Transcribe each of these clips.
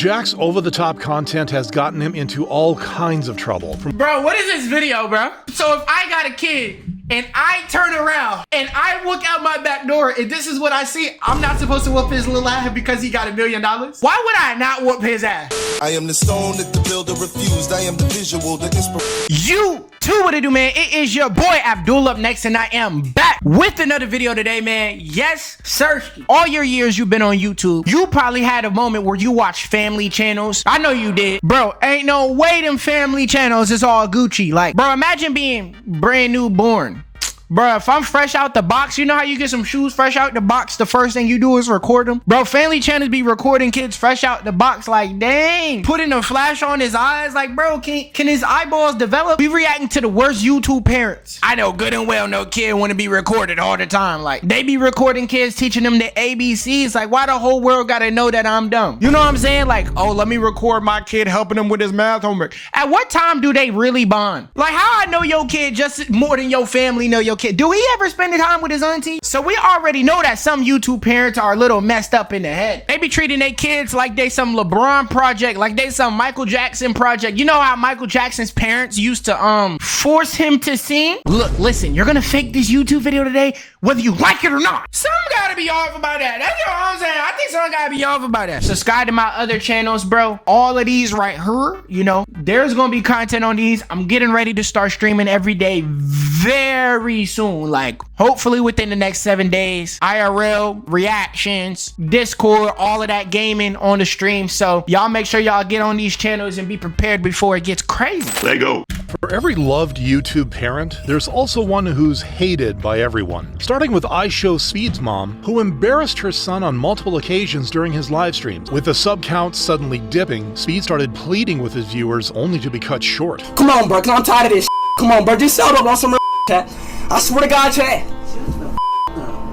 Jack's over-the-top content has gotten him into all kinds of trouble. Bro, what is this video, bro? So if I got a kid and I turn around and I look out my back door and this is what I see, I'm not supposed to whoop his little ass because he got $1 million? Why would I not whoop his ass? I am the stone that the builder refused. I am the visual, the inspiration. You too, what it do, man? It is your boy Abdul up next, and I am back with another video today, man. Yes, sir. All your years you've been on YouTube, you probably had a moment where you watched family channels. I know you did. Bro, ain't no way them family channels is all Gucci. Like, bro, imagine being brand new born. Bro, if I'm fresh out the box, you know how you get some shoes fresh out the box, the first thing you do is record them? Bro, family channels be recording kids fresh out the box like, dang. Putting a flash on his eyes like, bro, can his eyeballs develop? We reacting to the worst YouTube parents. I know good and well no kid want to be recorded all the time. Like, they be recording kids, teaching them the ABCs. Like, why the whole world gotta know that I'm dumb? You know what I'm saying? Like, oh, let me record my kid helping him with his math homework. At what time do they really bond? Like, how I know your kid just more than your family know your kid? Do he ever spend the time with his auntie? So we already know that some YouTube parents are a little messed up in the head. They be treating their kids like they some LeBron project, like they some Michael Jackson project. You know how Michael Jackson's parents used to force him to sing? Look, listen, you're gonna fake this YouTube video today, whether you like it or not. Something gotta be off about that. That's what I'm saying. I think something gotta be off about that. Subscribe to my other channels, bro. All of these right here, you know, there's gonna be content on these. I'm getting ready to start streaming every day very soon. Like, hopefully within the next 7 days. IRL, reactions, Discord, all of that gaming on the stream. So y'all make sure y'all get on these channels and be prepared before it gets crazy. There you go. For every loved YouTube parent, there's also one who's hated by everyone. Starting with iShowSpeed's mom, who embarrassed her son on multiple occasions during his live streams. With the sub count suddenly dipping, Speed started pleading with his viewers only to be cut short. Come on, bro, cause I'm tired of this. Come on, bro, just settle up on some chat. I swear to God, chat.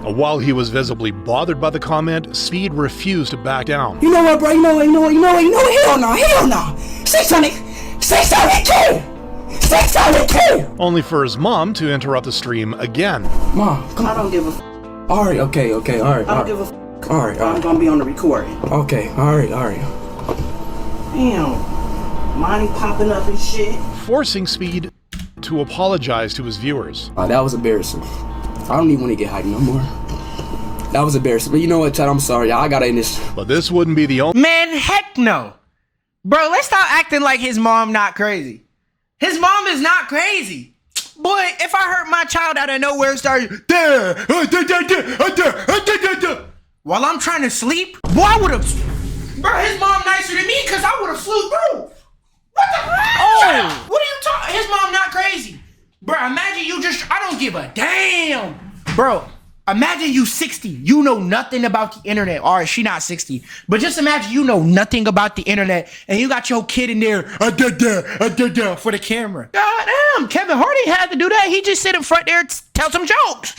While he was visibly bothered by the comment, Speed refused to back down. You know what, bro? You know what? Hell no. Say something, kid. Only for his mom to interrupt the stream again. Mom, come on. I don't give a Alright, okay, alright. I don't give a Alright, I'm gonna be on the recording. Okay, alright. Damn. Money popping up and shit. Forcing Speed to apologize to his viewers. That was embarrassing. I don't even want to get hyped no more. That was embarrassing. But you know what, Chad? I'm sorry. I gotta end this. But this wouldn't be the only— Man, heck no. Bro, let's stop acting like his mom not crazy. His mom is not crazy. Boy, if I hurt my child out of nowhere and started while I'm trying to sleep, boy, I would have— Bro, his mom nicer than me because I would have flew through. What the fuck? Oh. What are you talking? His mom not crazy. Bro, imagine you just— I don't give a damn. Bro, imagine you 60. You know nothing about the internet. All right, she not 60. But just imagine you know nothing about the internet and you got your kid in there for the camera. God damn, Kevin Hart had to do that. He just sit in front there and tell some jokes.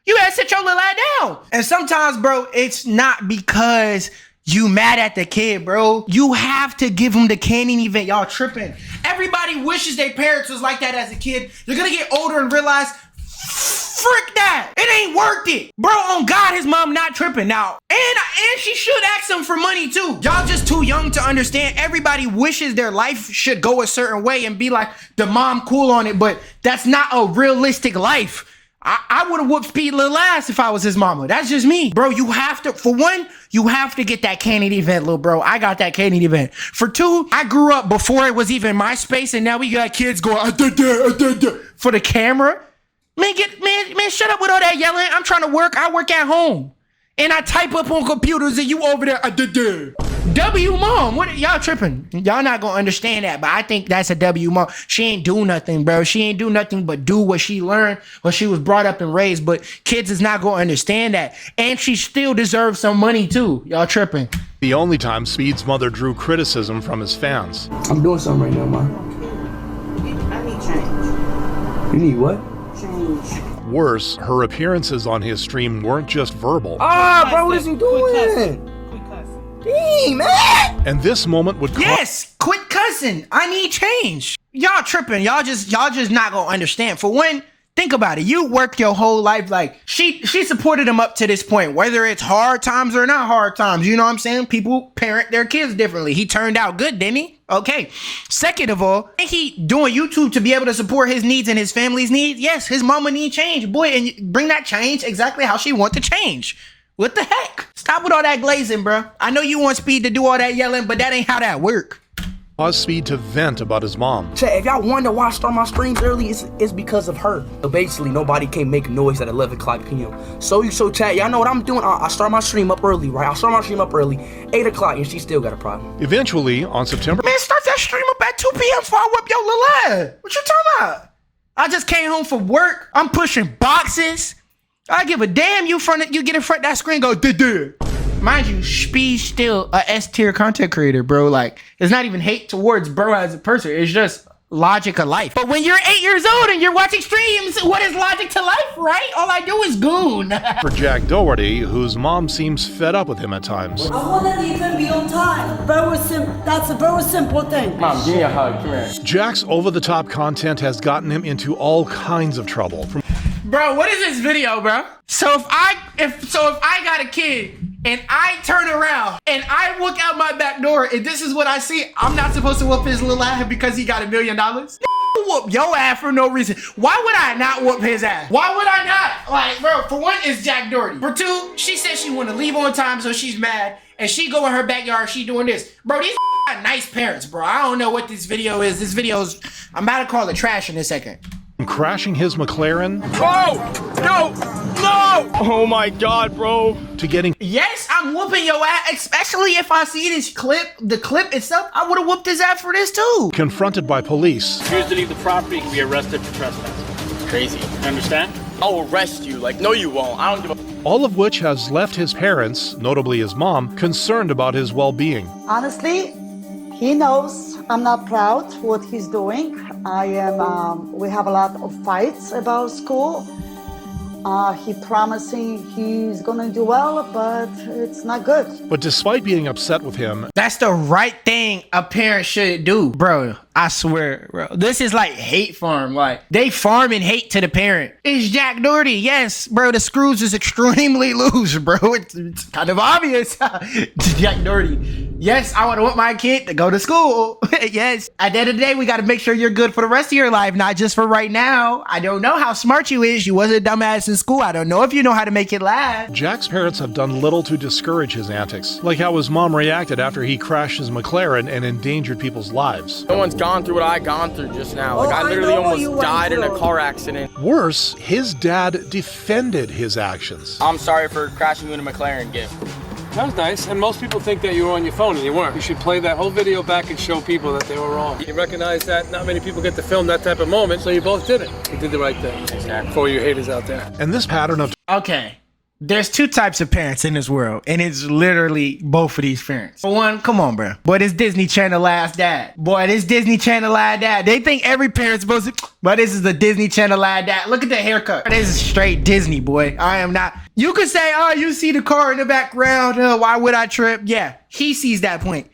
You gotta sit your little ass down. And sometimes, bro, it's not because you mad at the kid, bro. You have to give him the caning event. Y'all tripping. Everybody wishes their parents was like that as a kid. You're gonna get older and realize, frick that. It ain't worth it. Bro, on God, his mom not tripping now. And she should ask him for money too. Y'all just too young to understand. Everybody wishes their life should go a certain way and be like the mom cool on it, but that's not a realistic life. I would have whooped Speed little ass if I was his mama. That's just me. Bro, you have to— for one, you have to get that caning event, little bro. I got that caning event. For two, I grew up before it was even MySpace, and now we got kids going for the camera. Man, shut up with all that yelling. I'm trying to work. I work at home. And I type up on computers and you over there. W mom. What y'all tripping? Y'all not gonna understand that, but I think that's a W mom. She ain't do nothing, bro. She ain't do nothing but do what she learned, what she was brought up and raised, but kids is not gonna understand that. And she still deserves some money too. Y'all tripping. The only time Speed's mother drew criticism from his fans. I'm doing something right now, Mom. I need change. You need what? Change. Worse, her appearances on his stream weren't just verbal. Bro, what is he doing? Dang, man! And this moment would Yes, quit cussing. I need change. Y'all tripping. Y'all just not gonna understand. For one, Think about it. You worked your whole life. Like, she supported him up to this point, whether it's hard times or not hard times. You know what I'm saying? People parent their kids differently. He turned out good, didn't he? Okay. Second of all, ain't he doing YouTube to be able to support his needs and his family's needs? Yes, his mama need change. Boy, and bring that change exactly how she want to change. What the heck? Stop with all that glazing, bro. I know you want Speed to do all that yelling, but that ain't how that work. Caused Speed to vent about his mom. Chat, if y'all wonder why I start my streams early, it's because of her. So basically, nobody can make noise at 11 o'clock p.m. So chat, y'all know what I'm doing? I start my stream up early, right? I start my stream up early, 8 o'clock, and she still got a problem. Eventually, on September... Man, start that stream up at 2 p.m. before I whip your little ass. What you talking about? I just came home from work. I'm pushing boxes. I give a damn you get in front of that screen and go, duh. Mind you, Speed's still a S-tier content creator, bro. Like, it's not even hate towards bro as a person. It's just logic of life. But when you're 8 years old and you're watching streams, what is logic to life, right? All I do is goon. For Jack Doherty, whose mom seems fed up with him at times. I want to even be on time. That's a very simple thing. Mom, give me a hug. Come here. Jack's over-the-top content has gotten him into all kinds of trouble. Bro, what is this video, bro? So if I got a kid and I turn around and I look out my back door and this is what I see, I'm not supposed to whoop his little ass because he got $1 million? Whoop your ass for no reason. Why would I not whoop his ass? Why would I not? Like, bro, for one, it's Jack Doherty. For two, she said she want to leave on time, so she's mad. And she go in her backyard, she doing this. Bro, these got nice parents, bro. I don't know what this video is. This video's, I'm about to call it trash in a second. Crashing his McLaren. No! Oh my God, bro. To getting... Yes, I'm whooping your ass, especially if I see this clip, the clip itself, I would have whooped his ass for this too. Confronted by police. Refuse to leave the property, you can be arrested for trespassing. Crazy. You understand? I'll arrest you. Like, no you won't. I don't give a... All of which has left his parents, notably his mom, concerned about his well-being. Honestly, he knows I'm not proud what he's doing. We have a lot of fights about school. He promising he's gonna do well, but it's not good. But despite being upset with him, That's the right thing a parent should do, bro. I swear, bro. This is like hate farm. Like, they farm and hate to the parent. It's Jack Doherty. Yes, bro. The screws is extremely loose, bro. It's kind of obvious. It's Jack Doherty. Yes, I want to want my kid to go to school. Yes. At the end of the day, we got to make sure you're good for the rest of your life, not just for right now. I don't know how smart you is. You wasn't a dumbass in school. I don't know if you know how to make it last. Jack's parents have done little to discourage his antics, like how his mom reacted after he crashed his McLaren and endangered people's lives. No one's gone through what I gone through just now. Like, I literally almost died in a car accident. Worse, his dad defended his actions. I'm sorry for crashing you in a McLaren gift. That was nice, and most people think that you were on your phone and you weren't. You should play that whole video back and show people that they were wrong. You recognize that not many people get to film that type of moment, so you both did it. You did the right thing. Exactly. For you haters out there. And this pattern of Okay. There's two types of parents in this world, and it's literally both of these parents. For one, come on, bro. Boy, this Disney Channel last dad. Boy, this Disney Channel last dad. They think every parent's supposed to, but this is the Disney Channel last dad. Look at the haircut. This is straight Disney, boy. I am not. You could say, oh, you see the car in the background. Why would I trip? Yeah, he sees that point.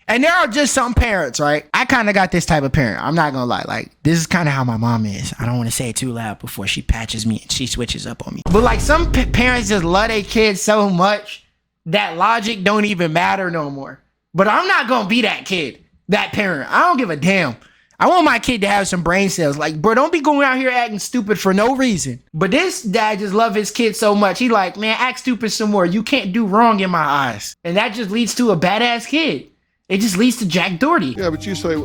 And there are just some parents, right? I kind of got this type of parent. I'm not gonna lie. Like, this is kind of how my mom is. I don't want to say it too loud before she patches me and she switches up on me. But like, some parents just love their kids so much that logic don't even matter no more. But I'm not gonna be that kid, that parent. I don't give a damn. I want my kid to have some brain cells. Like, bro, don't be going out here acting stupid for no reason. But this dad just love his kid so much. He like, man, act stupid some more. You can't do wrong in my eyes. And that just leads to a badass kid. It just leads to Jack Doherty. Yeah, but you say,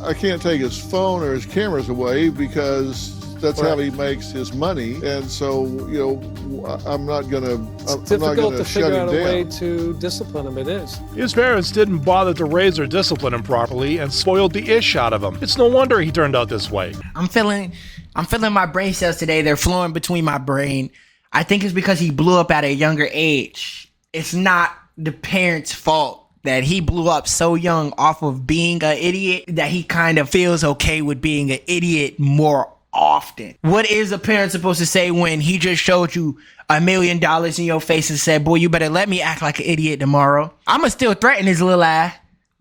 I can't take his phone or his cameras away because that's how he makes his money. And so, you know, I'm not going to It's difficult to figure out a way to discipline him. It is. his parents didn't bother to raise or discipline him properly and spoiled the ish out of him. It's no wonder he turned out this way. I'm feeling my brain cells today. They're flowing between my brain. I think it's because he blew up at a younger age. It's not the parents' fault that he blew up so young off of being an idiot that he kind of feels okay with being an idiot more often. What is a parent supposed to say when he just showed you $1 million in your face and said, boy, you better let me act like an idiot tomorrow? I'ma still threaten his little ass,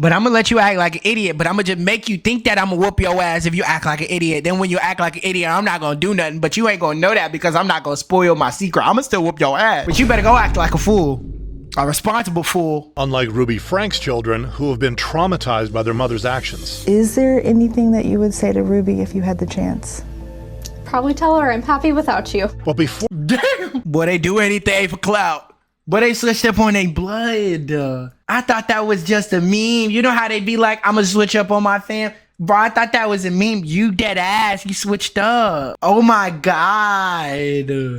But I'm gonna let you act like an idiot, but I'm gonna just make you think that I'm gonna whoop your ass if you act like an idiot. Then when you act like an idiot, I'm not gonna do nothing, but you ain't gonna know that because I'm not gonna spoil my secret. I'm gonna still whoop your ass. But you better go act like a fool. A responsible fool. Unlike Ruby Frank's children, who have been traumatized by their mother's actions. Is there anything that you would say to Ruby if you had the chance? Probably tell her I'm happy without you. But before... Damn! Boy, they do anything for clout. But they switched up on their blood. I thought that was just a meme. You know how they be like, I'm gonna switch up on my fam? Bro, I thought that was a meme. You dead ass. You switched up. Oh my God.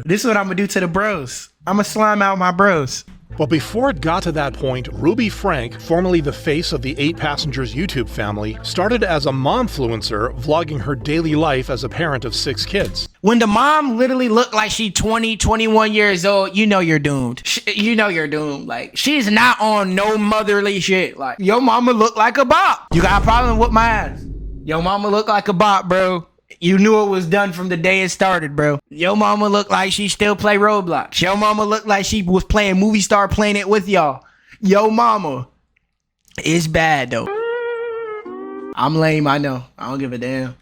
This is what I'm gonna do to the bros. I'm gonna slime out my bros. But before it got to that point, Ruby Frank, formerly the face of the 8 Passengers YouTube family, started as a momfluencer, vlogging her daily life as a parent of 6 kids. When the mom literally looked like she 20, 21 years old, you know you're doomed. You know you're doomed. Like, she's not on no motherly shit. Like, your mama look like a bop. You got a problem with my ass. Your mama look like a bop, bro. You knew it was done from the day it started, bro. Your mama looked like she still play Roblox. Your mama looked like she was playing Movie Star Planet with y'all. Yo mama is bad, though. I'm lame, I know. I don't give a damn.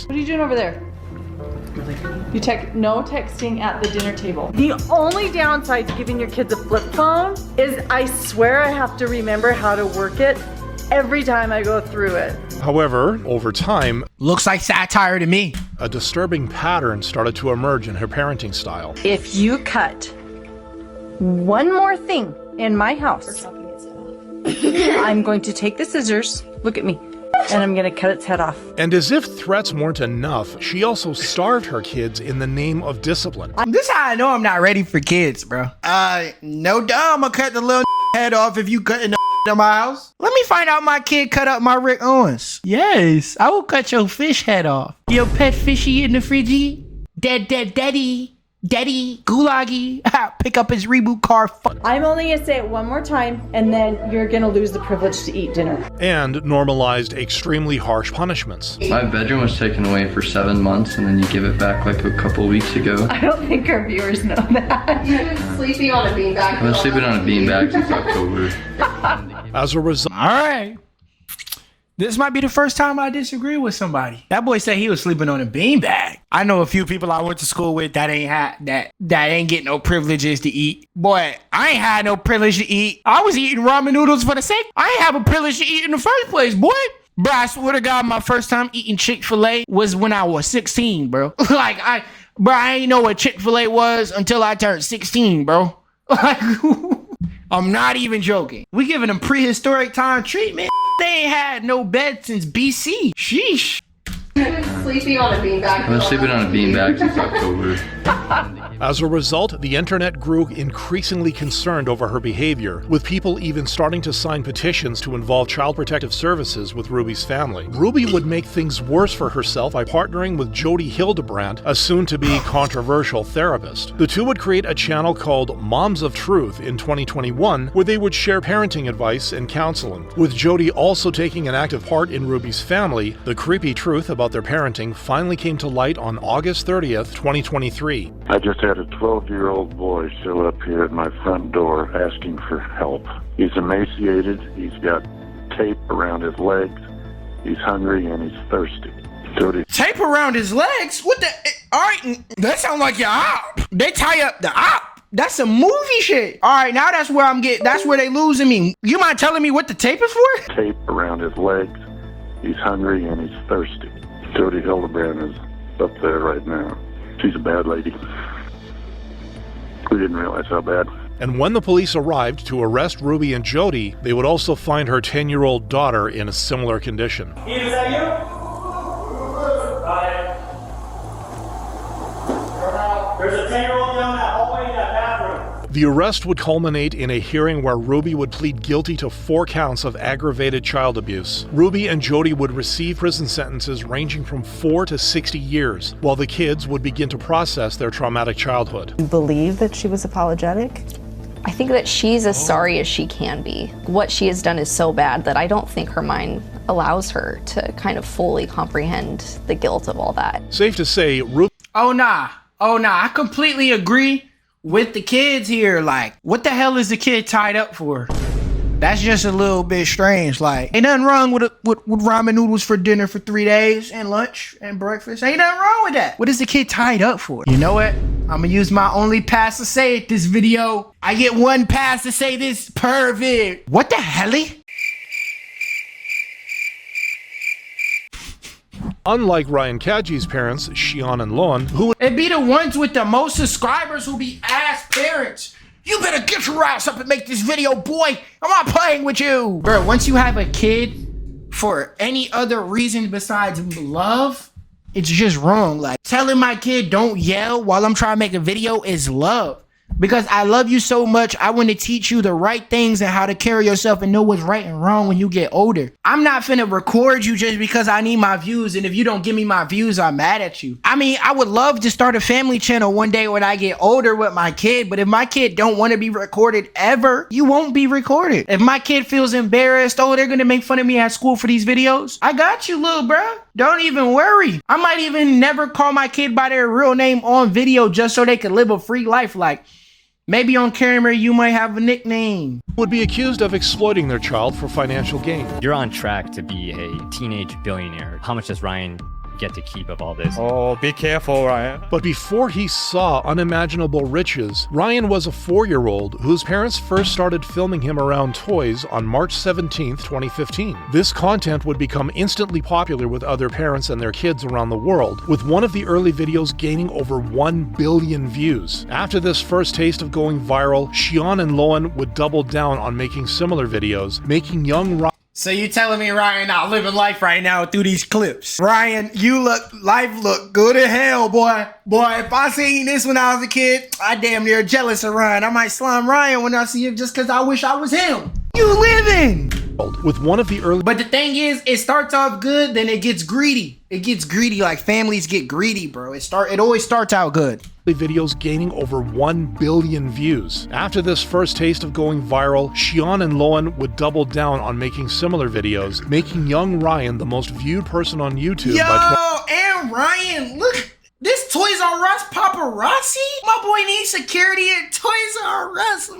What are you doing over there? You no texting at the dinner table. The only downside to giving your kids a flip phone is I swear I have to remember how to work it every time I go through it. However, over time, looks like satire to me. A disturbing pattern started to emerge in her parenting style. If you cut one more thing in my house, I'm going to take the scissors, look at me, and I'm gonna cut its head off. And as if threats weren't enough, she also starved her kids in the name of discipline. This is how I know I'm not ready for kids, bro. No doubt I'm gonna cut the little head off if you cutting the in my house. Let me find out my kid cut up my Rick Owens. Yes, I will cut your fish head off. Your pet fishy in the fridgy. Daddy, gulagi. Pick up his reboot car. I'm only gonna say it one more time, and then you're gonna lose the privilege to eat dinner. And normalized extremely harsh punishments. My bedroom was taken away for 7 months, and then you give it back like a couple weeks ago. I don't think our viewers know that. You've been sleeping on a beanbag. I've been sleeping on a beanbag since October. As a result, all right. This might be the first time I disagree with somebody. That boy said he was sleeping on a beanbag. I know a few people I went to school with that ain't getting no privileges to eat. Boy, I ain't had no privilege to eat. I was eating ramen noodles for the sake. I ain't have a privilege to eat in the first place, boy. Bro, I swear to God, my first time eating Chick-fil-A was when I was 16, bro. I ain't know what Chick-fil-A was until I turned 16, bro. Like, I'm not even joking. We giving them prehistoric time treatment. They ain't had no bed since BC. Sheesh. Sleeping on a beanbag. I've been sleeping on a beanbag since October. As a result, the internet grew increasingly concerned over her behavior, with people even starting to sign petitions to involve Child Protective Services with Ruby's family. Ruby would make things worse for herself by partnering with Jodi Hildebrandt, a soon-to-be controversial therapist. The two would create a channel called Moms of Truth in 2021, where they would share parenting advice and counseling. With Jodi also taking an active part in Ruby's family, the creepy truth about their parenting finally came to light on August 30th, 2023. I just had a 12-year-old boy show up here at my front door asking for help. He's emaciated, he's got tape around his legs, he's hungry, and he's thirsty. Jodi. Tape around his legs? What the? Alright, that sounds like your op. They tie up the op. That's some movie shit. Alright, now that's where they losing me. You mind telling me what the tape is for? Tape around his legs, he's hungry, and he's thirsty. Jodi Hildebrandt is up there right now. She's a bad lady. We didn't realize how bad. And when the police arrived to arrest Ruby and Jodi, they would also find her 10-year-old daughter in a similar condition. Eve, is that you? There's a 10-year-old down that hallway in that bathroom. The arrest would culminate in a hearing where Ruby would plead guilty to 4 counts of aggravated child abuse. Ruby and Jodi would receive prison sentences ranging from 4 to 60 years, while the kids would begin to process their traumatic childhood. You believe that she was apologetic? I think that she's as sorry as she can be. What she has done is so bad that I don't think her mind allows her to kind of fully comprehend the guilt of all that. Safe to say, Ruby... Oh nah, I completely agree with the kids here. Like, what the hell is the kid tied up for? That's just a little bit strange. Like, ain't nothing wrong with ramen noodles for dinner for 3 days and lunch and breakfast. Ain't nothing wrong with that. What is the kid tied up for? You know what? I'm gonna use my only pass to say it this video. I get one pass to say this pervert. What the helly? Unlike Ryan Kaji's parents, Shion and Loan, who It be the ones with the most subscribers who be ass parents. You better get your ass up and make this video, boy. I'm not playing with you. Bro, once you have a kid for any other reason besides love, it's just wrong. Like, telling my kid don't yell while I'm trying to make a video is love. Because I love you so much, I want to teach you the right things and how to carry yourself and know what's right and wrong when you get older. I'm not finna record you just because I need my views, and if you don't give me my views, I'm mad at you. I mean, I would love to start a family channel one day when I get older with my kid, but if my kid don't want to be recorded ever, you won't be recorded. If my kid feels embarrassed, oh, they're gonna make fun of me at school for these videos, I got you, little bruh. Don't even worry. I might even never call my kid by their real name on video just so they can live a free life. Like, maybe on camera you might have a nickname. would be accused of exploiting their child for financial gain. You're on track to be a teenage billionaire. How much does Ryan get to keep of all this? Oh, be careful, Ryan. But before he saw unimaginable riches, Ryan was a 4-year-old whose parents first started filming him around toys on March 17th, 2015. This content would become instantly popular with other parents and their kids around the world, with one of the early videos gaining over 1 billion views. After this first taste of going viral, Shion and Loan would double down on making similar videos, making young Ryan. So you telling me Ryan not living life right now through these clips? Ryan, life look good as hell, boy. Boy, if I seen this when I was a kid, I damn near jealous of Ryan. I might slime Ryan when I see him just because I wish I was him. You living! With one of the early. But the thing is, it starts off good, then it gets greedy. It gets greedy, like families get greedy, bro. It always starts out good. Videos gaining over 1 billion views. After this first taste of going viral, Shion and Loan would double down on making similar videos, making young Ryan the most viewed person on YouTube. And Ryan, look, this Toys R Us paparazzi? My boy needs security at Toys R Us.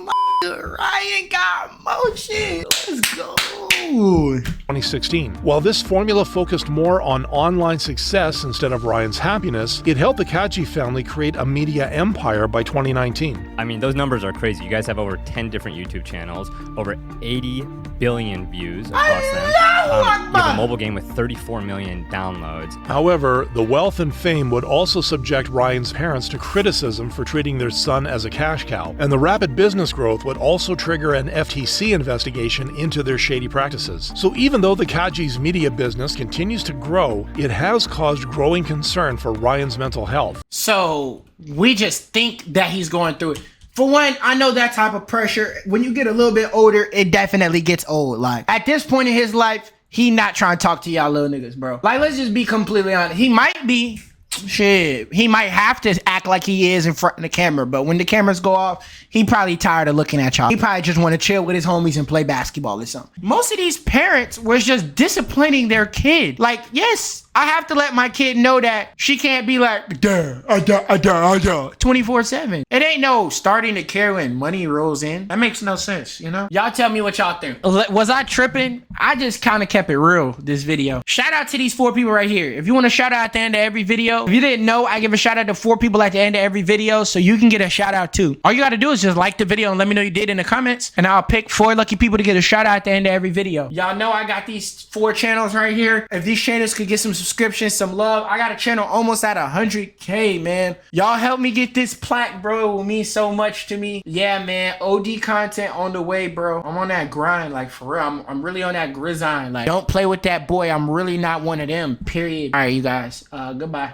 Ryan got motion. Let's go. 2016. While this formula focused more on online success instead of Ryan's happiness, it helped the Kaji family create a media empire by 2019. I mean, those numbers are crazy. You guys have over 10 different YouTube channels, over 80 billion views across them. You have a mobile game with 34 million downloads. However, the wealth and fame would also subject Ryan's parents to criticism for treating their son as a cash cow, and the rapid business growth would also trigger an FTC investigation into their shady practices. So even though the Kaji's media business continues to grow, it has caused growing concern for Ryan's mental health. So we just think that he's going through it. For one, I know that type of pressure, when you get a little bit older, it definitely gets old. Like, at this point in his life, he not trying to talk to y'all little niggas, bro. Like, let's just be completely honest. He might be, he might have to act like he is in front of the camera, but when the cameras go off, he probably tired of looking at y'all. He probably just want to chill with his homies and play basketball or something. Most of these parents was just disciplining their kid. Like, yes, I have to let my kid know that she can't be like 24/7. It ain't no starting to care when money rolls in. That makes no sense, you know? Y'all tell me what y'all think. Was I tripping? I just kind of kept it real this video. Shout out to these 4 people right here. If you want a shout out at the end of every video, if you didn't know, I give a shout out to 4 people at the end of every video, so you can get a shout out too. All you gotta do is just like the video and let me know you did in the comments, and I'll pick 4 lucky people to get a shout out at the end of every video. Y'all know I got these 4 channels right here. If these channels could get some subscriptions, some love, I got a channel almost at 100K, man. Y'all help me get this plaque, bro. It will mean so much to me. Yeah, man, OD content on the way, bro. I'm on that grind, like, for real. I'm really on that grind. Like, don't play with that boy. I'm really not one of them, period. All right, you guys, goodbye.